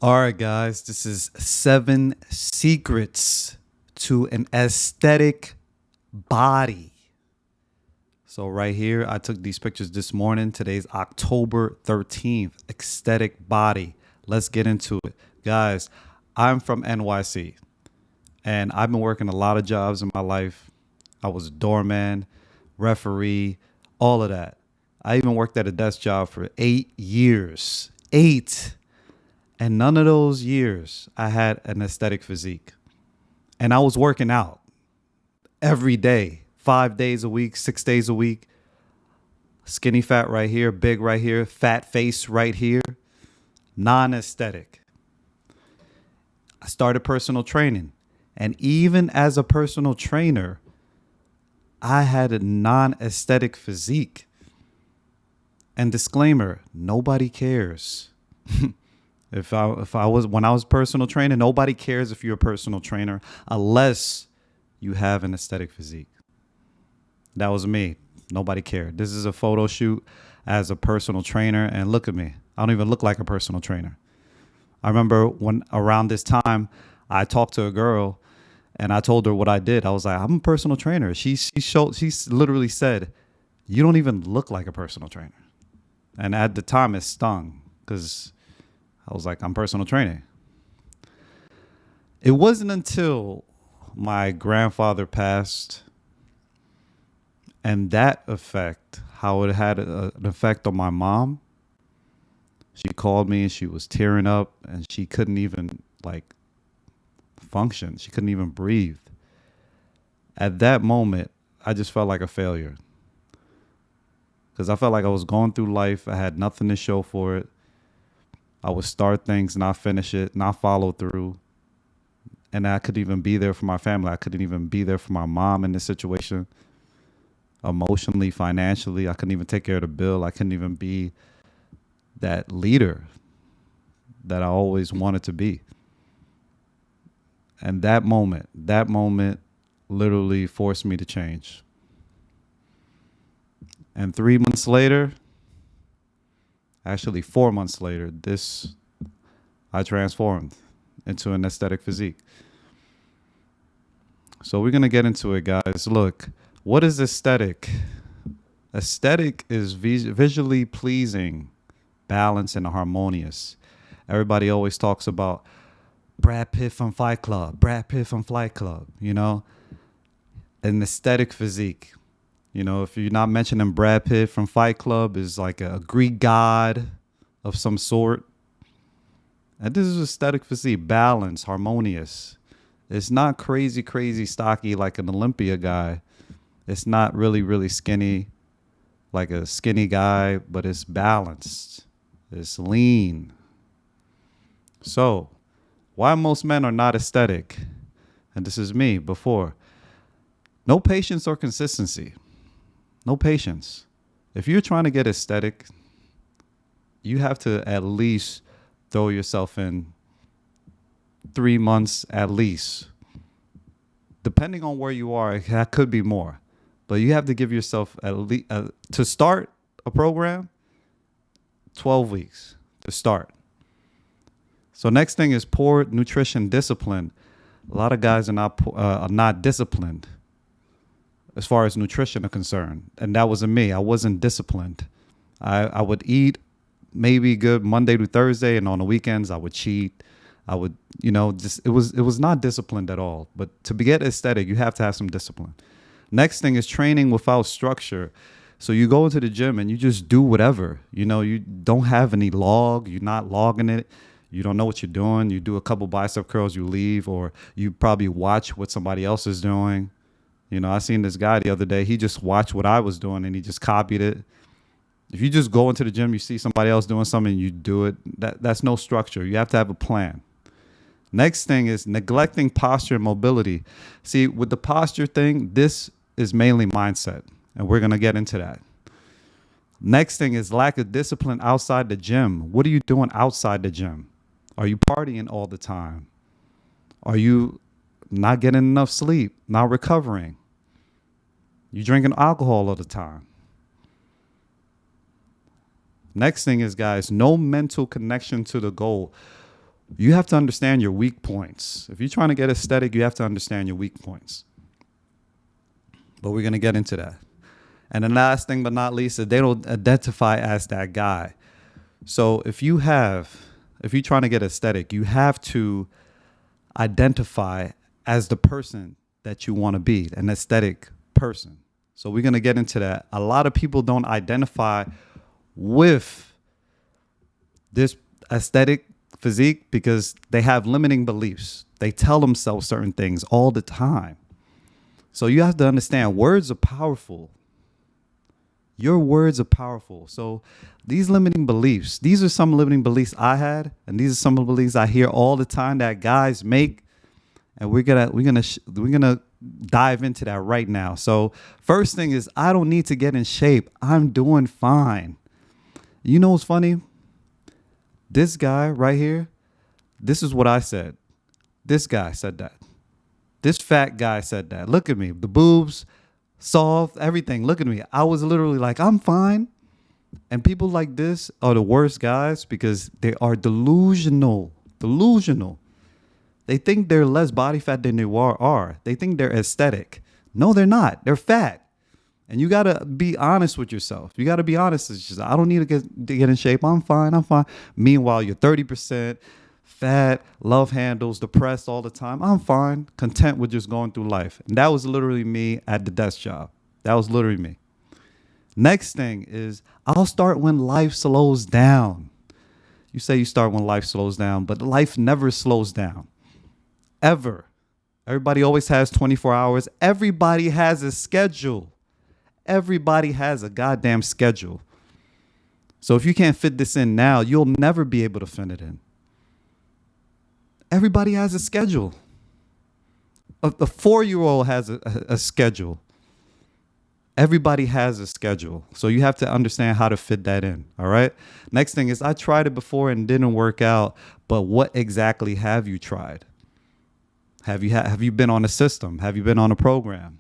All right, guys, this is 7 secrets to an aesthetic body. So, right here, I took these pictures this morning. Today's October 13th. Aesthetic body. Let's get into it. Guys, I'm from NYC and I've been working a lot of jobs in my life. I was a doorman, referee, all of that. I even worked at a desk job for 8 years. Eight. And none of those years I had an aesthetic physique. And I was working out every day, 5 days a week, 6 days a week. Skinny fat right here, big right here, fat face right here, non aesthetic. I started personal training. And even as a personal trainer, I had a non aesthetic physique. And disclaimer, nobody cares. If I was when I was personal trainer, nobody cares if you're a personal trainer unless you have an aesthetic physique. That was me. Nobody cared. This is a photo shoot as a personal trainer, and look at me. I don't even look like a personal trainer. I remember when around this time, I talked to a girl, and I told her what I did. I was like, I'm a personal trainer. She literally said, "You don't even look like a personal trainer," and at the time, it stung because I was like, I'm personal training. It wasn't until my grandfather passed and that effect, how it had an effect on my mom. She called me and she was tearing up and she couldn't even like function. She couldn't even breathe. At that moment, I just felt like a failure because I felt like I was going through life. I had nothing to show for it. I would start things, not finish it, not follow through. And I couldn't even be there for my family. I couldn't even be there for my mom in this situation. Emotionally, financially, I couldn't even take care of the bill. I couldn't even be that leader that I always wanted to be. And that moment literally forced me to change. And 3 months later, actually 4 months later, I transformed into an aesthetic physique. So we're going to get into it, guys. Look, what is aesthetic? Aesthetic is visually pleasing, balanced, and harmonious. Everybody always talks about Brad Pitt from Fight Club, you know, an aesthetic physique. You know, if you're not mentioning Brad Pitt from Fight Club, is like a Greek god of some sort. And this is aesthetic physique, balanced, harmonious. It's not crazy, stocky like an Olympia guy. It's not really skinny like a skinny guy, but it's balanced. It's lean. So, why most men are not aesthetic? And this is me before. No patience or consistency. No patience. If you're trying to get aesthetic, you have to at least throw yourself in 3 months at least. Depending on where you are, that could be more. But you have to give yourself at least, to start a program, 12 weeks to start. So next thing is poor nutrition discipline. A lot of guys are not disciplined as far as nutrition are concerned. And that wasn't me. I wasn't disciplined. I would eat maybe good Monday to Thursday, and on the weekends I would cheat. I would, just it was not disciplined at all. But to get aesthetic, you have to have some discipline. Next thing is training without structure. So you go into the gym and you just do whatever. You don't have any log. You're not logging it. You don't know what you're doing. You do a couple bicep curls, you leave, or you probably watch what somebody else is doing. I seen this guy the other day. He just watched what I was doing and he just copied it. If you just go into the gym, you see somebody else doing something, and you do it. That's no structure. You have to have a plan. Next thing is neglecting posture and mobility. See, with the posture thing, this is mainly mindset, and we're going to get into that. Next thing is lack of discipline outside the gym. What are you doing outside the gym? Are you partying all the time? Are you not getting enough sleep, not recovering? You drinking alcohol all the time? Next thing is, guys, no mental connection to the goal. You have to understand your weak points. If you're trying to get aesthetic, you have to understand your weak points. But we're going to get into that. And the last thing but not least is they don't identify as that guy. So if you're trying to get aesthetic, you have to identify as the person that you want to be, an aesthetic person. So we're going to get into that. A lot of people don't identify with this aesthetic physique because they have limiting beliefs. They tell themselves certain things all the time. So you have to understand words are powerful. Your words are powerful. So these limiting beliefs, these are some limiting beliefs I had, and these are some of the beliefs I hear all the time that guys make. And we're gonna dive into that right now. So first thing is, I don't need to get in shape. I'm doing fine. You know what's funny? This guy right here, this is what I said. This guy said that. This fat guy said that. Look at me, the boobs, soft, everything. Look at me. I was literally like, I'm fine. And people like this are the worst guys because they are delusional. Delusional. They think they're less body fat than they are. They think they're aesthetic. No, they're not. They're fat. And you got to be honest with yourself. You got to be honest. It's just, I don't need to get in shape. I'm fine. I'm fine. Meanwhile, you're 30% fat, love handles, depressed all the time. I'm fine. Content with just going through life. And that was literally me at the desk job. That was literally me. Next thing is, I'll start when life slows down. You say you start when life slows down, but life never slows down. Ever. Everybody always has 24 hours. Everybody has a schedule. Everybody has a goddamn schedule. So if you can't fit this in now, you'll never be able to fit it in. Everybody has a schedule. A 4-year-old has a schedule. Everybody has a schedule. So you have to understand how to fit that in. All right. Next thing is, I tried it before and didn't work out. But what exactly have you tried? Have you been on a system? Have you been on a program?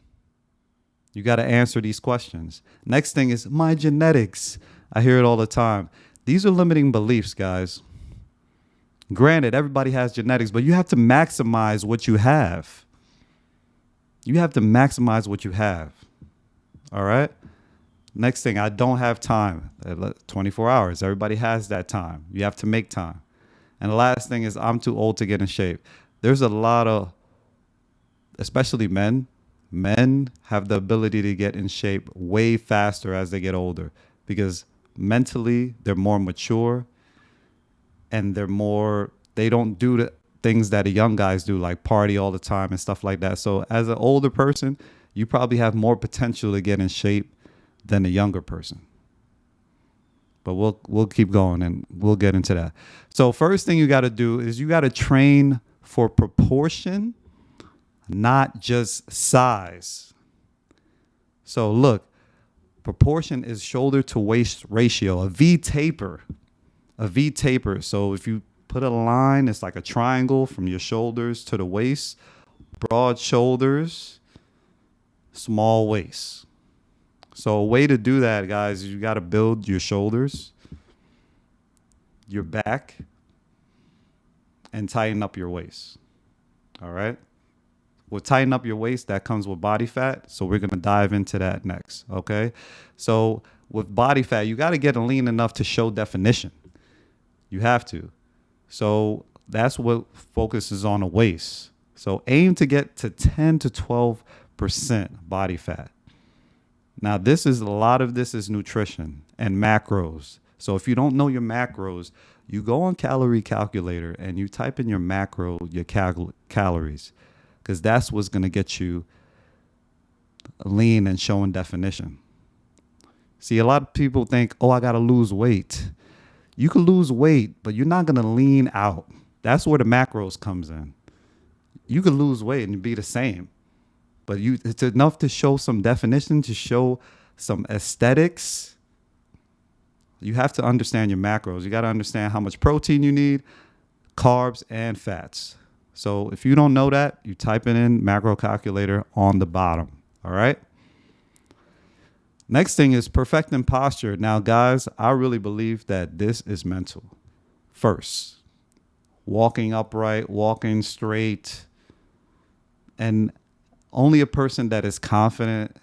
You got to answer these questions. Next thing is my genetics. I hear it all the time. These are limiting beliefs, guys. Granted, everybody has genetics, but you have to maximize what you have. You have to maximize what you have. All right. Next thing, I don't have time. 24 hours. Everybody has that time. You have to make time. And the last thing is, I'm too old to get in shape. There's a lot of, especially men have the ability to get in shape way faster as they get older because mentally they're more mature and they don't do the things that the young guys do, like party all the time and stuff like that. So as an older person, you probably have more potential to get in shape than a younger person. But we'll keep going and we'll get into that. So first thing you got to do is you got to train for proportion, not just size. So look, proportion is shoulder to waist ratio, a V taper. So if you put a line, it's like a triangle from your shoulders to the waist, broad shoulders, small waist. So a way to do that, guys, is you got to build your shoulders, your back, and tighten up your waist. All right. Well, tighten up your waist. That comes with body fat. So we're going to dive into that next. Okay. So with body fat, you got to get lean enough to show definition. You have to. So that's what focuses on the waist. So aim to get to 10 to 12% body fat. Now, a lot of this is nutrition and macros. So if you don't know your macros, you go on calorie calculator and you type in your calories, because that's what's going to get you lean and showing definition. See, a lot of people think, I got to lose weight. You can lose weight, but you're not going to lean out. That's where the macros comes in. You could lose weight and be the same, but it's enough to show some definition, to show some aesthetics. You have to understand your macros. You got to understand how much protein you need, carbs, and fats. So if you don't know that, you type it in macro calculator on the bottom. All right. Next thing is perfecting posture. Now, guys, I really believe that this is mental first. walking upright, walking straight. And only a person that is confident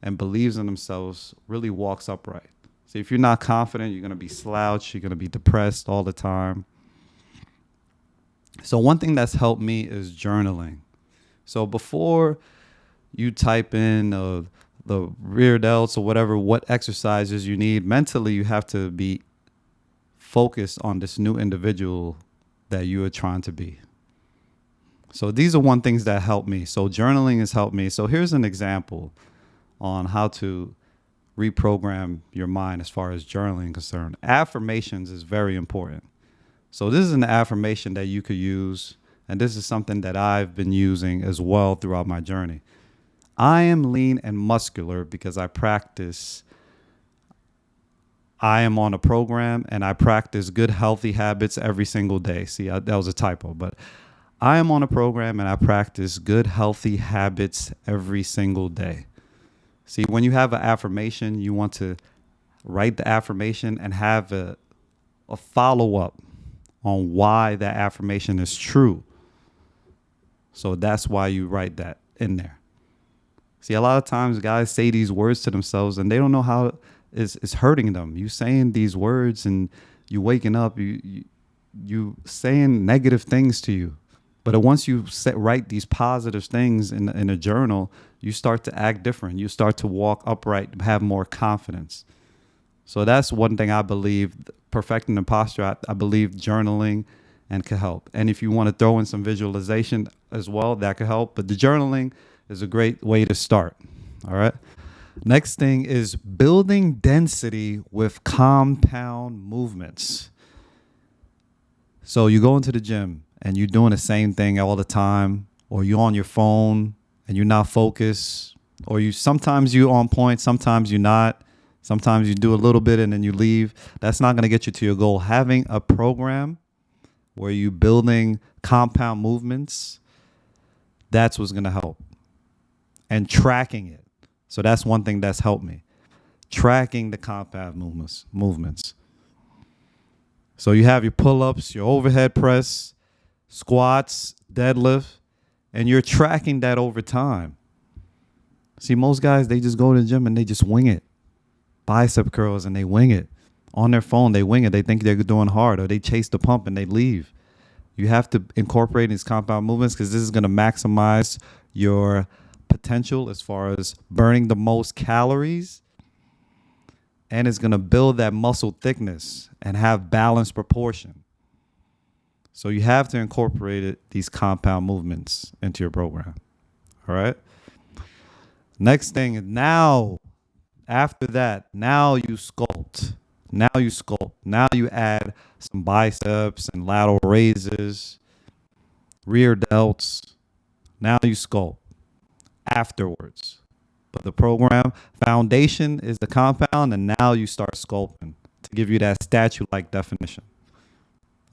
and believes in themselves really walks upright. See, if you're not confident, you're going to be slouched, you're going to be depressed all the time. So one thing that's helped me is journaling. So before you type in the rear delts or whatever, what exercises you need, mentally you have to be focused on this new individual that you are trying to be. So these are one things that help me. So journaling has helped me. So here's an example on how to reprogram your mind as far as journaling is concerned. Affirmations is very important. So this is an affirmation that you could use, and this is something that I've been using as well throughout my journey. I am lean and muscular because I am on a program and I practice good, healthy habits every single day. See, that was a typo, but I am on a program and I practice good, healthy habits every single day. See, when you have an affirmation, you want to write the affirmation and have a follow-up on why that affirmation is true. So that's why you write that in there. See, a lot of times guys say these words to themselves and they don't know how it's hurting them. You saying these words and you waking up, you saying negative things to you. But once you write these positive things in a journal, you start to act different. You start to walk upright, have more confidence. So that's one thing I believe, perfecting the posture, I believe journaling and can help. And if you want to throw in some visualization as well, that could help. But the journaling is a great way to start. All right. Next thing is building density with compound movements. So you go into the gym and you're doing the same thing all the time, or you're on your phone and you're not focused, or sometimes you're on point, sometimes you're not. Sometimes you do a little bit and then you leave. That's not going to get you to your goal. Having a program where you're building compound movements, that's what's going to help. And tracking it. So that's one thing that's helped me. Tracking the compound movements. So you have your pull-ups, your overhead press, squats, deadlift, and you're tracking that over time. See, most guys, they just go to the gym and they just wing it. Bicep curls and they wing it. On their phone, they wing it. They think they're doing hard, or they chase the pump and they leave. You have to incorporate these compound movements because this is going to maximize your potential as far as burning the most calories, and it's going to build that muscle thickness and have balanced proportion. So you have to incorporate these compound movements into your program. All right. Next thing, now, after that, now you sculpt. Now you add some biceps and lateral raises, rear delts. Now you sculpt afterwards. But the program foundation is the compound, and now you start sculpting to give you that statue-like definition.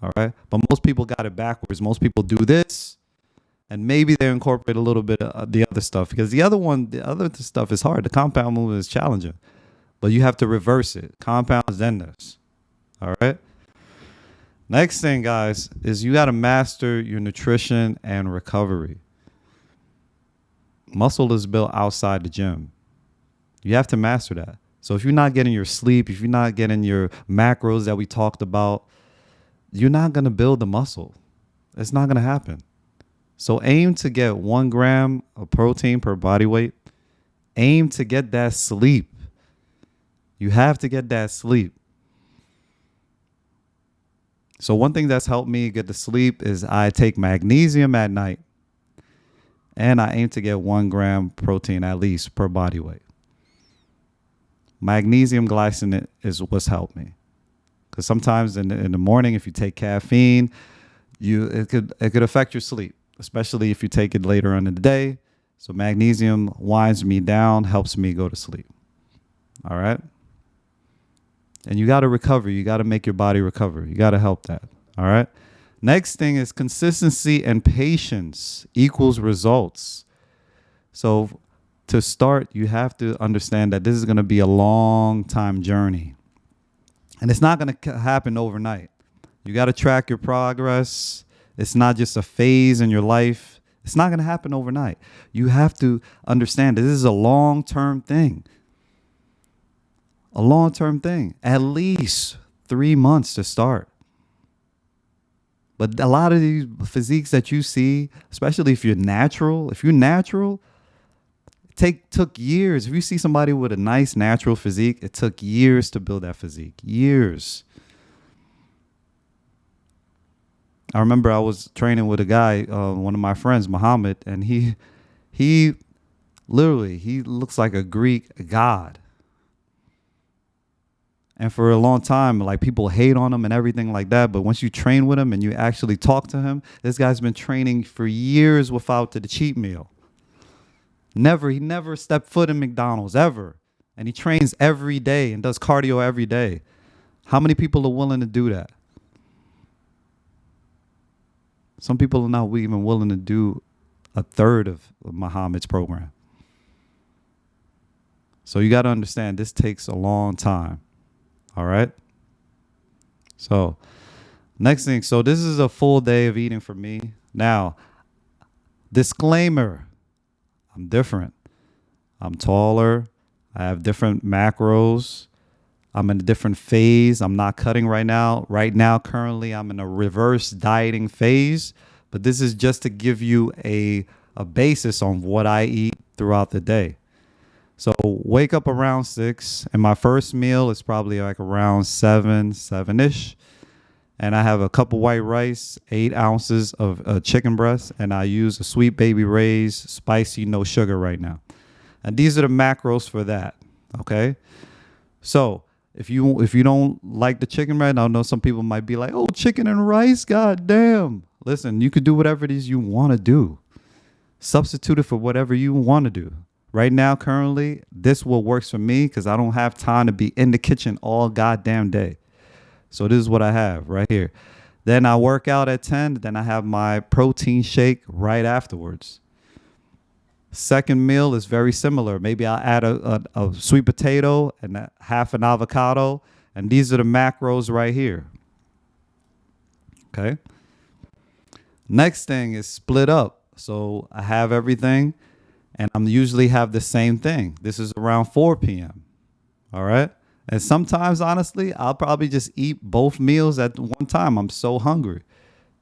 All right. But most people got it backwards. Most people do this, and maybe they incorporate a little bit of the other stuff, because the other stuff is hard. The compound movement is challenging, but you have to reverse it. Compounds, then this. All right. Next thing, guys, is you got to master your nutrition and recovery. Muscle is built outside the gym. You have to master that. So if you're not getting your sleep, if you're not getting your macros that we talked about, you're not going to build the muscle. It's not going to happen. So aim to get 1 gram of protein per body weight. Aim to get that sleep. You have to get that sleep. So one thing that's helped me get the sleep is I take magnesium at night, and I aim to get 1 gram protein at least per body weight. Magnesium glycinate is what's helped me. Because sometimes in the morning, if you take caffeine, it could affect your sleep, especially if you take it later on in the day. So magnesium winds me down, helps me go to sleep. All right? And you got to recover. You got to make your body recover. You got to help that. All right? Next thing is consistency and patience equals results. So to start, you have to understand that this is going to be a long time journey. And it's not going to happen overnight. You got to track your progress. It's not just a phase in your life. It's not going to happen overnight. You have to understand that this is a long-term thing. A long-term thing. At least 3 months to start. But a lot of these physiques that you see, especially if you're natural, took years. If you see somebody with a nice natural physique, it took years to build that physique. Years. I remember I was training with a guy, one of my friends, Muhammad, and he literally, he looks like a Greek god. And for a long time, like, people hate on him and everything like that. But once you train with him and you actually talk to him, this guy's been training for years without the cheat meal. He never stepped foot in McDonald's ever. And he trains every day and does cardio every day. How many people are willing to do that? Some people are not even willing to do a third of Muhammad's program. So you got to understand, this takes a long time. All right. So next thing. So this is a full day of eating for me. Now, disclaimer, I'm different. I'm taller. I have different macros. I'm in a different phase. I'm not cutting right now. Right now, currently, I'm in a reverse dieting phase. But this is just to give you a basis on what I eat throughout the day. So wake up around 6, and my first meal is probably like around 7-ish. And I have a cup of white rice, 8 ounces of chicken breast, and I use a Sweet Baby Ray's spicy, no sugar right now. And these are the macros for that, okay? So if you don't like the chicken breast, I know some people might be like, oh, chicken and rice, god damn. Listen, you could do whatever it is you want to do. Substitute it for whatever you want to do. Right now, currently, this is what works for me because I don't have time to be in the kitchen all goddamn day. So this is what I have right here. Then I work out at 10. Then I have my protein shake right afterwards. Second meal is very similar. Maybe I'll add a sweet potato and half an avocado. And these are the macros right here. Okay. Next thing is split up. So I have everything. And I'm usually have the same thing. This is around 4 p.m. All right. And sometimes, honestly, I'll probably just eat both meals at one time. I'm so hungry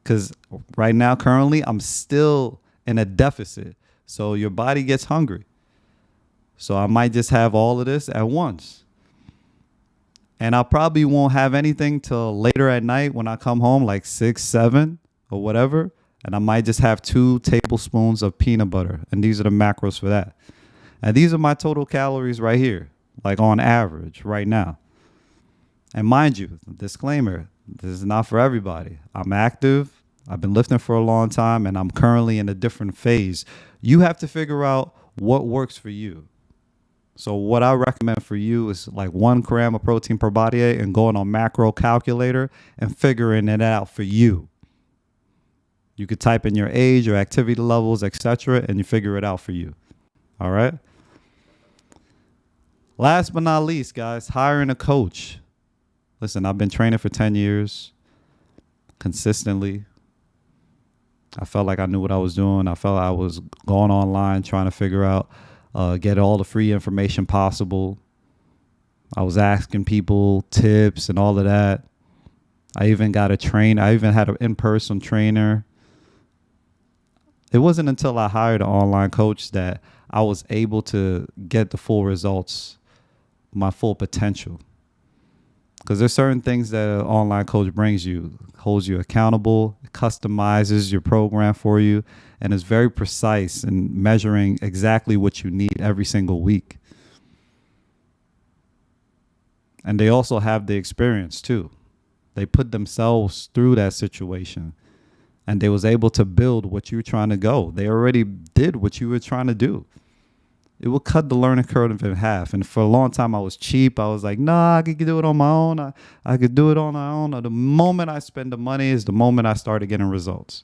because right now, currently, I'm still in a deficit. So your body gets hungry. So I might just have all of this at once. And I probably won't have anything till later at night when I come home, like 6, 7 or whatever. And I might just have 2 tablespoons of peanut butter. And these are the macros for that. And these are my total calories right here, like on average right now. And mind you, disclaimer, this is not for everybody. I'm active. I've been lifting for a long time, and I'm currently in a different phase. You have to figure out what works for you. So what I recommend for you is like 1 gram of protein per body weight and going on macro calculator and figuring it out for you. You could type in your age, your activity levels, etc., and you figure it out for you. All right? Last but not least, guys, hiring a coach. Listen, I've been training for 10 years consistently. I felt like I knew what I was doing. I felt I was going online trying to figure out, get all the free information possible. I was asking people tips and all of that. I even got a trainer. I even had an in-person trainer. It wasn't until I hired an online coach that I was able to get the full results, my full potential. Because there's certain things that an online coach brings you, holds you accountable, customizes your program for you, and is very precise in measuring exactly what you need every single week. And they also have the experience too. They put themselves through that situation. And they was able to build what you were trying to go. They already did what you were trying to do. It will cut the learning curve in half. And for a long time, I was cheap. I was like, nah, I could do it on my own. I could do it on my own. The moment I spend the money is the moment I started getting results.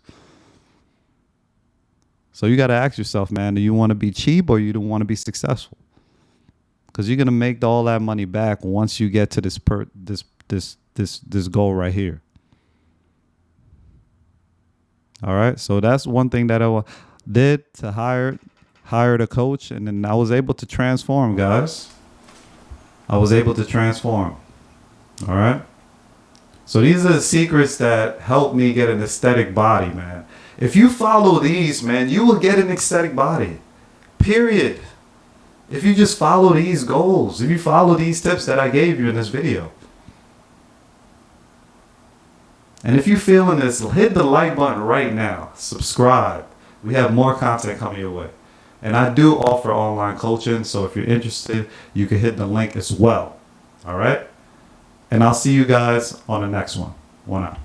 So you got to ask yourself, man, do you want to be cheap or you don't want to be successful? Because you're going to make all that money back once you get to this goal right here. All right. So that's one thing that I did to hired a coach, and then I was able to transform, guys. I was able to transform. All right. So these are the secrets that helped me get an aesthetic body, man. If you follow these, man, you will get an aesthetic body. Period. If you just follow these goals, if you follow these tips that I gave you in this video. And if you're feeling this, hit the like button right now. Subscribe. We have more content coming your way. And I do offer online coaching, so if you're interested, you can hit the link as well. All right? And I'll see you guys on the next one. One out.